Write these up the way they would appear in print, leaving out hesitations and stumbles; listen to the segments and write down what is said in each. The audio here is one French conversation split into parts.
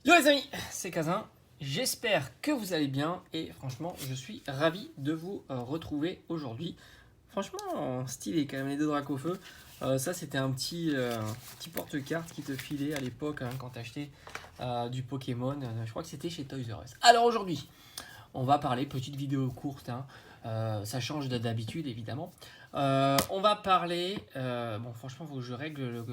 Yo les amis, c'est Kazin, j'espère que vous allez bien et franchement je suis ravi de vous retrouver aujourd'hui. Franchement stylé quand même les deux dracs au feu. Ça c'était un petit porte-carte qui te filait à l'époque hein, quand t'achetais du Pokémon. Je crois que c'était chez Toys R Us. Alors aujourd'hui on va parler, petite vidéo courte, hein, ça change d'habitude évidemment. On va parler, bon franchement il faut que je règle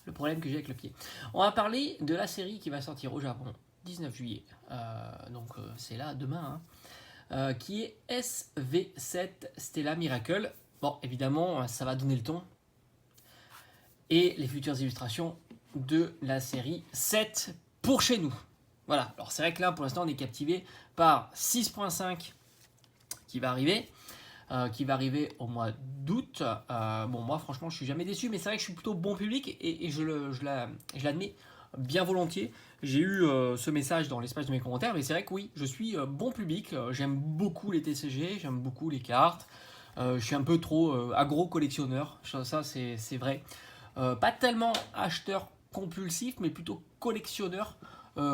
le problème que j'ai avec le pied. On va parler de la série qui va sortir au Japon 19 juillet, c'est là demain, hein, qui est SV7 Stella Miracle. Bon, évidemment, ça va donner le ton. Et les futures illustrations de la série 7 pour chez nous. Voilà, alors c'est vrai que là, pour l'instant, on est captivé par 6.5 qui va arriver. Au mois d'août. Bon, moi, franchement, je suis jamais déçu, mais c'est vrai que je suis plutôt bon public et je l'admets bien volontiers. J'ai eu ce message dans l'espace de mes commentaires, mais c'est vrai que oui, je suis bon public. J'aime beaucoup les TCG, j'aime beaucoup les cartes. Je suis un peu trop agro-collectionneur, ça c'est vrai. Pas tellement acheteur compulsif, mais plutôt collectionneur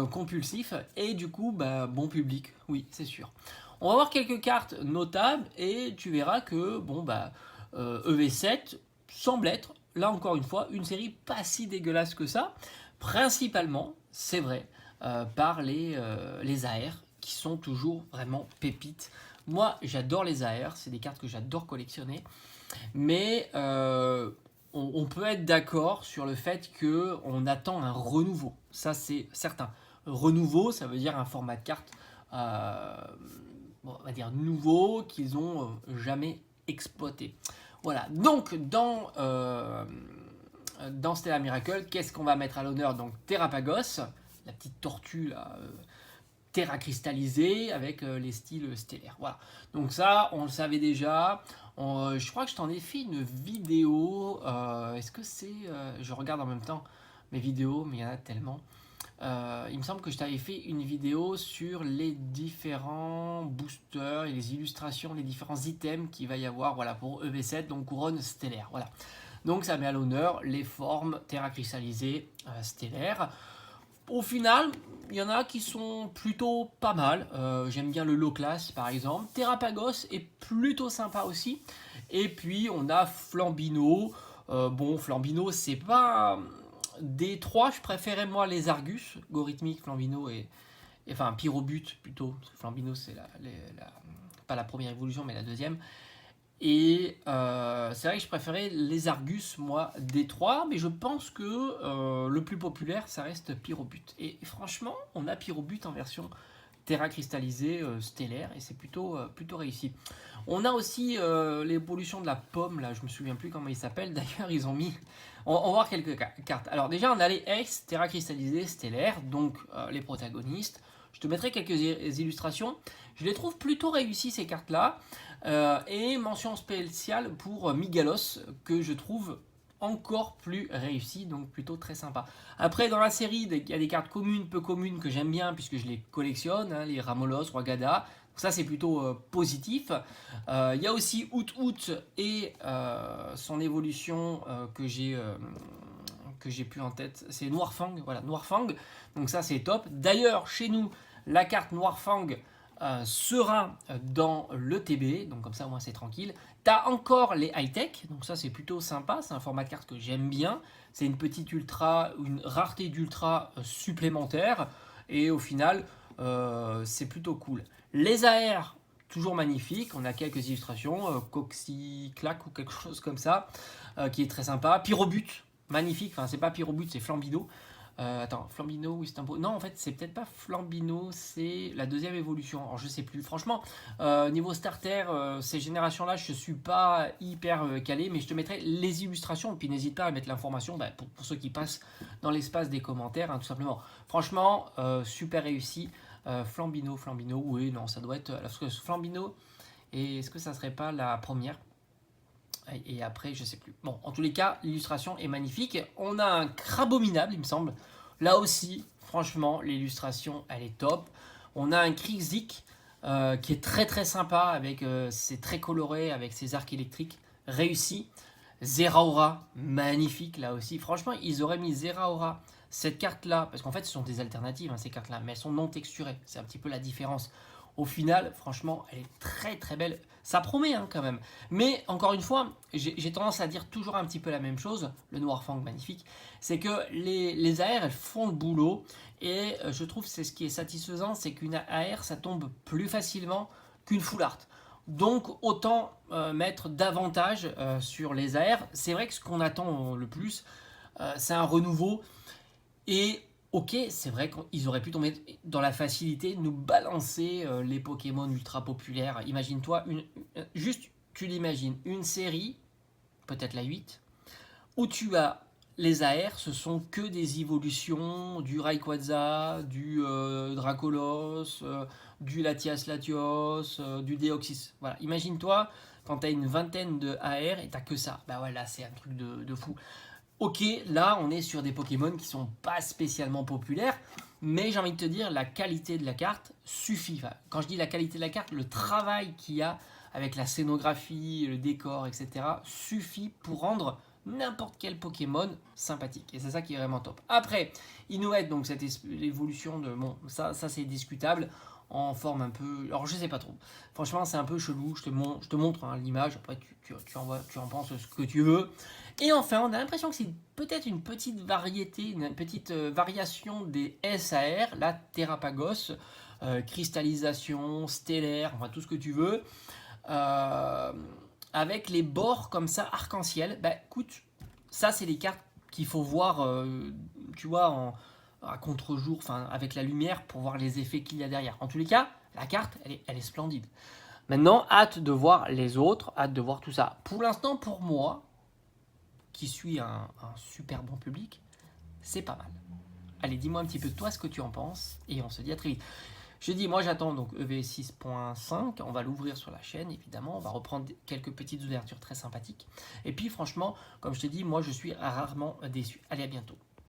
compulsif. Et du coup, bon public, oui, c'est sûr. On va voir quelques cartes notables et tu verras que EV7 semble être, là encore une fois, une série pas si dégueulasse que ça. Principalement, c'est vrai, par les AR qui sont toujours vraiment pépites. Moi, j'adore les AR, c'est des cartes que j'adore collectionner. Mais on peut être d'accord sur le fait qu'on attend un renouveau. Ça, c'est certain. Renouveau, ça veut dire un format de carte on va dire nouveau qu'ils ont jamais exploité. Voilà, donc dans Stella Miracle, qu'est-ce qu'on va mettre à l'honneur? Donc Terrapagos, la petite tortue là, terra cristallisée avec les styles stellaires. Voilà, donc ça on le savait déjà. Je crois que je t'en ai fait une vidéo. Est-ce que c'est. Je regarde en même temps mes vidéos, mais il y en a tellement. Il me semble que je t'avais fait une vidéo sur les différents boosters et les illustrations, les différents items qu'il va y avoir voilà, pour EV7, donc couronne stellaire. Voilà. Donc ça met à l'honneur les formes terra cristallisées stellaires. Au final, il y en a qui sont plutôt pas mal. J'aime bien le low class par exemple. Terrapagos est plutôt sympa aussi. Et puis on a Flambino. Bon, Flambino, c'est pas des trois, je préférais moi les Argus, Gorithmique, Flambino enfin Pyrobut plutôt. Parce que Flambino, c'est pas la première évolution, mais la deuxième. Et c'est vrai que je préférais les Argus, moi, des trois, mais je pense que le plus populaire, ça reste Pyrobut. Et franchement, on a Pyrobut en version terra cristallisée stellaire, et c'est plutôt réussi. On a aussi l'évolution de la pomme, là, je me souviens plus comment il s'appelle, d'ailleurs, ils ont mis. On va voir quelques cartes. Alors, déjà, on a les X, terra cristallisée stellaire, donc les protagonistes. Je te mettrai quelques illustrations. Je les trouve plutôt réussies, ces cartes-là. Et mention spéciale pour Migalos, que je trouve encore plus réussi, donc plutôt très sympa. Après, dans la série, il y a des cartes communes, peu communes que j'aime bien puisque je les collectionne, hein, les Ramolos, Rwagada. Ça, c'est plutôt positif. Il y a aussi Out et son évolution que j'ai plus en tête, c'est Noirfang. Voilà, Noirfang. Donc ça, c'est top. D'ailleurs, chez nous, la carte Noirfang sera dans le TB, donc comme ça au moins c'est tranquille. T'as encore les high-tech, donc ça c'est plutôt sympa, c'est un format de carte que j'aime bien. C'est une petite ultra, une rareté d'ultra supplémentaire, et au final c'est plutôt cool. Les AR, toujours magnifiques, on a quelques illustrations, Coxyclac ou quelque chose comme ça, qui est très sympa. Pyrobut, magnifique, enfin c'est pas Pyrobut, c'est Flambido. Attends, Flambino ou Istanbul. Non, en fait, c'est peut-être pas Flambino, c'est la deuxième évolution. Alors, je sais plus. Franchement, niveau starter, ces générations-là, je suis pas hyper calé, mais je te mettrai les illustrations. Et puis, n'hésite pas à mettre l'information pour ceux qui passent dans l'espace des commentaires, hein, tout simplement. Franchement, super réussi. Flambino, oui, non, ça doit être. Flambino, et est-ce que ça serait pas la première? Et après, je sais plus. Bon, en tous les cas, l'illustration est magnifique. On a un Crabominable, il me semble. Là aussi, franchement, l'illustration, elle est top. On a un Krixik qui est très très sympa, avec c'est très coloré, avec ses arcs électriques réussi. Zeraora, magnifique là aussi. Franchement, ils auraient mis Zeraora cette carte-là, parce qu'en fait, ce sont des alternatives, hein, ces cartes-là, mais elles sont non texturées. C'est un petit peu la différence. Au final, franchement, elle est très très belle. Ça promet hein, quand même. Mais encore une fois, j'ai tendance à dire toujours un petit peu la même chose. Le Noir Fang magnifique. C'est que les AR, elles font le boulot. Et je trouve que c'est ce qui est satisfaisant, c'est qu'une AR, ça tombe plus facilement qu'une full art. Donc autant mettre davantage sur les AR. C'est vrai que ce qu'on attend le plus, c'est un renouveau. Et ok, c'est vrai qu'ils auraient pu tomber dans la facilité de nous balancer les Pokémon ultra populaires. Imagine-toi, juste tu l'imagines, une série, peut-être la 8, où tu as les AR, ce sont que des évolutions du Rayquaza, du Dracolos, du Latias Latios, du Deoxys. Voilà, imagine-toi quand tu as une vingtaine de AR et tu que ça. Bah ouais, là c'est un truc de fou. Ok, là on est sur des Pokémon qui sont pas spécialement populaires, mais j'ai envie de te dire, la qualité de la carte suffit. Enfin, quand je dis la qualité de la carte, le travail qu'il y a avec la scénographie, le décor, etc., suffit pour rendre n'importe quel Pokémon sympathique. Et c'est ça qui est vraiment top. Après, il nous aide donc cette évolution de... Bon, ça c'est discutable, en forme un peu... Alors je sais pas trop. Franchement, c'est un peu chelou. Je te montre hein, l'image. Après, tu en penses ce que tu veux. Et enfin, on a l'impression que c'est peut-être une petite variété, une petite variation des SAR, la Terrapagos, cristallisation, stellaire, enfin tout ce que tu veux, euh, avec les bords comme ça, arc-en-ciel. Bah écoute, ça c'est les cartes qu'il faut voir, tu vois, à contre-jour, enfin avec la lumière pour voir les effets qu'il y a derrière. En tous les cas, la carte, elle est splendide. Maintenant, hâte de voir les autres, hâte de voir tout ça. Pour l'instant, pour moi, qui suis un super bon public, c'est pas mal. Allez, dis-moi un petit peu toi ce que tu en penses et on se dit à très vite. Je dis, moi j'attends donc EV 6.5, on va l'ouvrir sur la chaîne évidemment, on va reprendre quelques petites ouvertures très sympathiques. Et puis franchement, comme je t'ai dit, moi je suis rarement déçu. Allez, à bientôt.